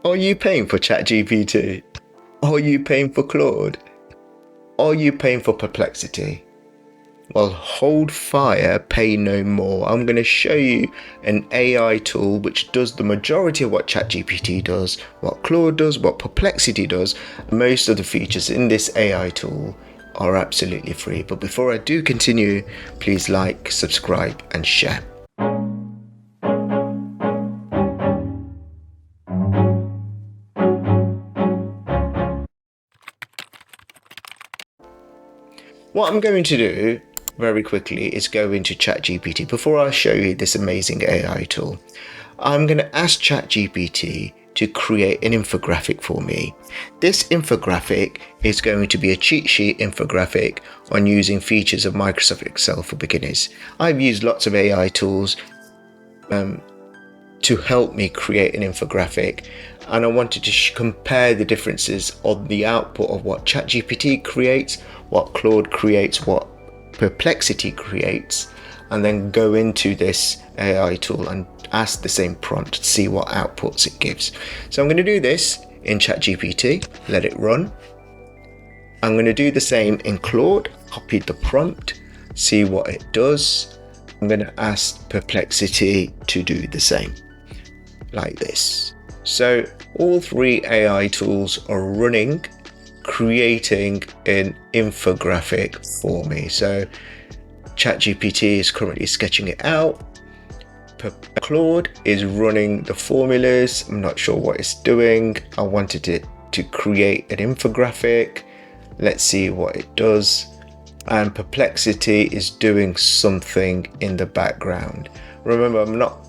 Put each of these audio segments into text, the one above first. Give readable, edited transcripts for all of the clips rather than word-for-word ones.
Are you paying for ChatGPT? Are you paying for Claude? Are you paying for Perplexity? Well, hold fire, pay no more. I'm going to show you an AI tool which does the majority of what ChatGPT does, what Claude does, what Perplexity does. Most of the features in this AI tool are absolutely free. But before I do continue, please like, subscribe and share. What I'm going to do very quickly is go into ChatGPT. Before I show you this amazing AI tool, I'm going to ask ChatGPT to create an infographic for me. This infographic is going to be a cheat sheet infographic on using features of Microsoft Excel for beginners. I've used lots of AI tools to help me create an infographic, and I wanted to compare the differences on the output of what ChatGPT creates, what Claude creates, what Perplexity creates, and then go into this AI tool and ask the same prompt to see what outputs it gives. So I'm going to do this in ChatGPT, let it run. I'm going to do the same in Claude, copy the prompt, see what it does. I'm going to ask Perplexity to do the same, like this. So all three AI tools are running, creating an infographic for me. So ChatGPT is currently sketching it out. Claude is running the formulas. I'm not sure what it's doing. I wanted it to create an infographic. Let's see what it does. And Perplexity is doing something in the background. Remember,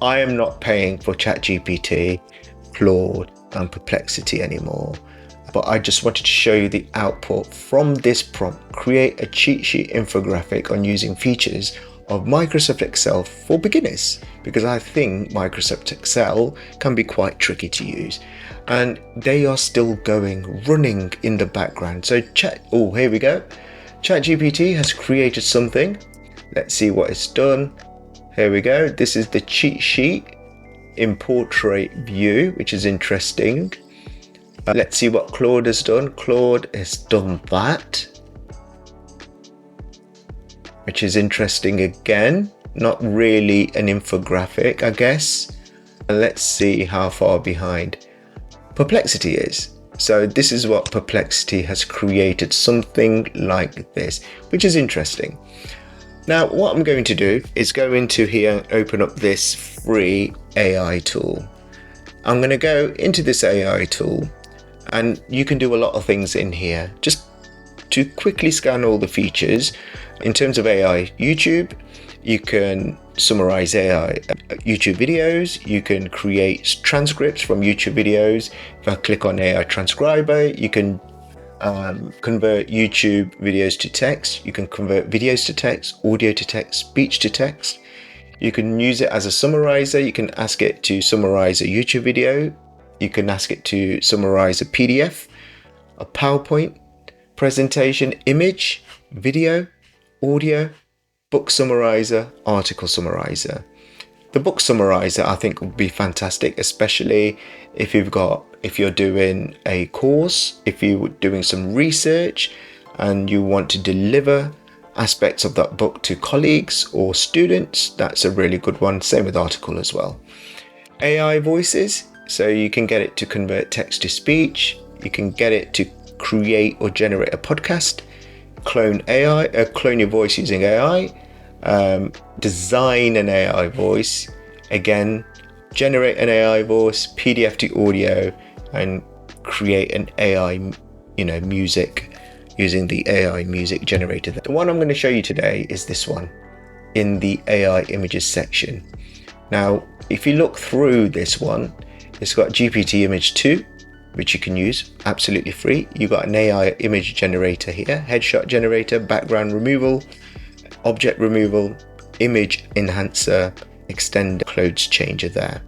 I am not paying for ChatGPT, Claude and Perplexity anymore. But I just wanted to show you the output from this prompt. Create a cheat sheet infographic on using features of Microsoft Excel for beginners, because I think Microsoft Excel can be quite tricky to use, and they are still running in the background. So here we go. ChatGPT has created something. Let's see what it's done. Here we go. This is the cheat sheet in portrait view, which is interesting. Let's see what Claude has done. Claude has done that, which is interesting again. Not really an infographic, I guess. And let's see how far behind Perplexity is. So this is what Perplexity has created, something like this, which is interesting. Now, what I'm going to do is go into here and open up this free AI tool. I'm going to go into this AI tool, and you can do a lot of things in here. Just to quickly scan all the features. In terms of AI YouTube, you can summarize AI YouTube videos. You can create transcripts from YouTube videos. If I click on AI transcriber, you can convert YouTube videos to text. You can convert videos to text, audio to text, speech to text. You can use it as a summarizer. You can ask it to summarize a YouTube video. You can ask it to summarize a PDF, a PowerPoint presentation, image, video, audio, book summarizer, article summarizer. The book summarizer I think would be fantastic, especially if you're doing a course, if you're doing some research and you want to deliver aspects of that book to colleagues or students. That's a really good one. Same with article as well. AI voices, so you can get it to convert text to speech. You can get it to create or generate a podcast, clone your voice using AI, design an AI voice, again, generate an AI voice, PDF to audio, and create an AI, music using the AI music generator. The one I'm going to show you today is this one in the AI images section. Now, if you look through this one, it's got GPT image 2, which you can use absolutely free. You've got an AI image generator here, headshot generator, background removal, object removal, image enhancer, extend clothes changer there.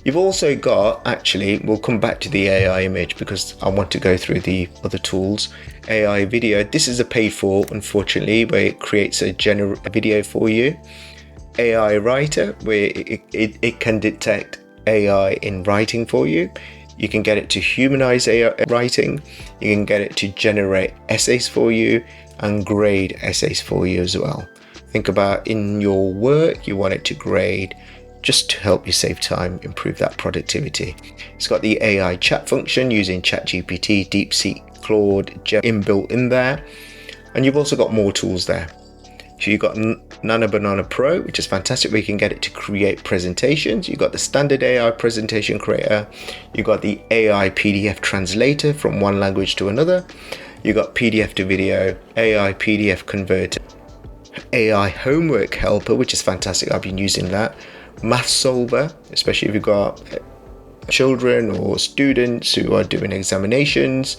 You've also got, we'll come back to the AI image because I want to go through the other tools. AI video, this is a paid for, unfortunately, where it creates a video for you. AI writer, where it can detect AI in writing for you. You can get it to humanize AI writing. You can get it to generate essays for you and grade essays for you as well. Think about in your work, you want it to grade just to help you save time, improve that productivity. It's got the AI chat function using ChatGPT, DeepSeek, Claude, inbuilt in there. And you've also got more tools there. So you've got Nano Banana Pro, which is fantastic, where you can get it to create presentations. You've got the standard AI presentation creator. You've got the AI PDF translator from one language to another. You've got PDF to video, AI PDF converter, AI homework helper, which is fantastic. I've been using that. Math solver, especially if you've got children or students who are doing examinations.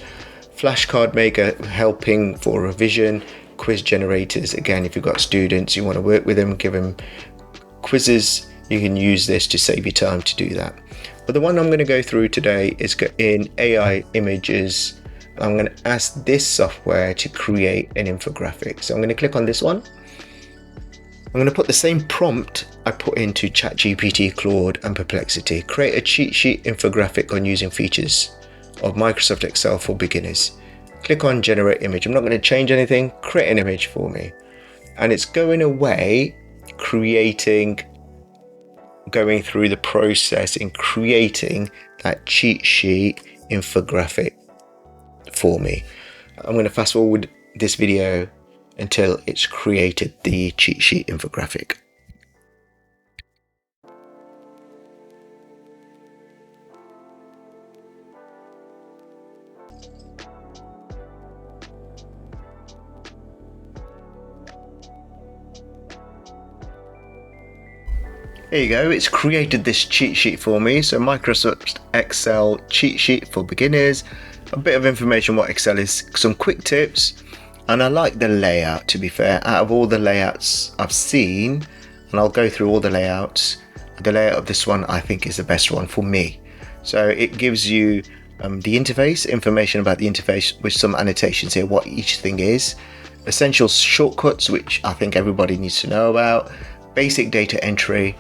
Flashcard maker, helping for revision. Quiz generators, again, if you've got students, you want to work with them, give them quizzes, you can use this to save you time to do that. But the one I'm going to go through today is in AI images. I'm going to ask this software to create an infographic. So I'm going to click on this one. I'm going to put the same prompt I put into ChatGPT, Claude and Perplexity. Create a cheat sheet infographic on using features of Microsoft Excel for beginners. Click on generate image. I'm not going to change anything. Create an image for me. And it's going away, going through the process in creating that cheat sheet infographic for me. I'm going to fast forward this video until it's created the cheat sheet infographic. There you go, it's created this cheat sheet for me. So Microsoft Excel cheat sheet for beginners, a bit of information what Excel is, some quick tips, and I like the layout, to be fair. Out of all the layouts I've seen, and I'll go through all the layouts, the layout of this one I think is the best one for me. So it gives you the interface, information about the interface with some annotations here, what each thing is, essential shortcuts, which I think everybody needs to know about, basic data entry,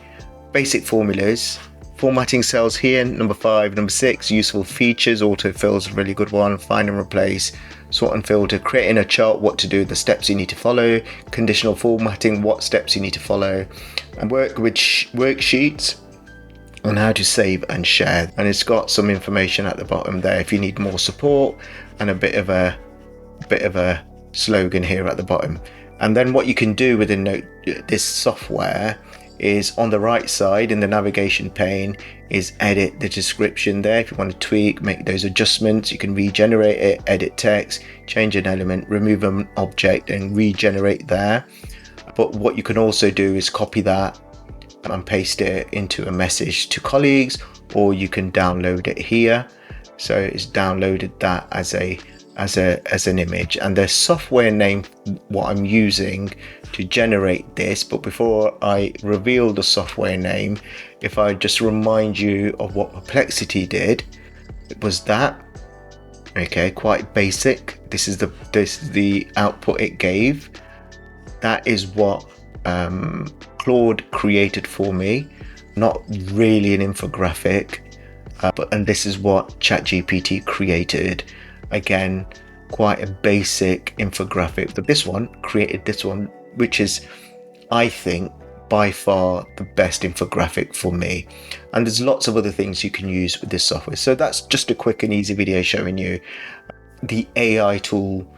basic formulas, formatting cells here, number 5, number 6, useful features, autofill is a really good one, find and replace, sort and filter, creating a chart, what to do, the steps you need to follow, conditional formatting, what steps you need to follow, and work with worksheets on how to save and share. And it's got some information at the bottom there if you need more support, and a bit of a slogan here at the bottom. And then what you can do within this software is on the right side in the navigation pane is edit the description there. If you want to tweak, make those adjustments, you can regenerate it, edit text, change an element, remove an object and regenerate there. But what you can also do is copy that and paste it into a message to colleagues, or you can download it here. So it's downloaded that as an image, and the software name what I'm using to generate this. But before I reveal the software name, if I just remind you of what Perplexity did, it was that. Okay, quite basic. This is the output it gave. That is what Claude created for me, not really an infographic, and this is what ChatGPT created. Again, quite a basic infographic, but this one created this one, which is, I think, by far the best infographic for me. And there's lots of other things you can use with this software. So that's just a quick and easy video showing you the AI tool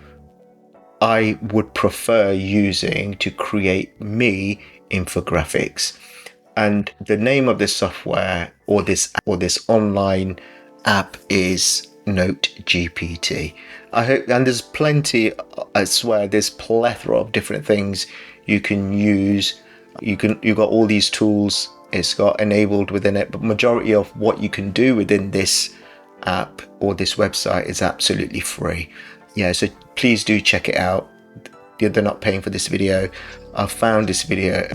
I would prefer using to create me infographics. And the name of this software or this online app is NoteGPT. I hope, and there's plenty, I swear, there's plethora of different things you can use. You've got all these tools it's got enabled within it, but majority of what you can do within this app or this website is absolutely free. Yeah, so please do check it out. They're not paying for this video. I found this video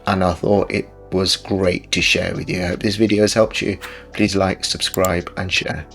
and I thought it was great to share with you. I hope this video has helped you. Please like, subscribe and share.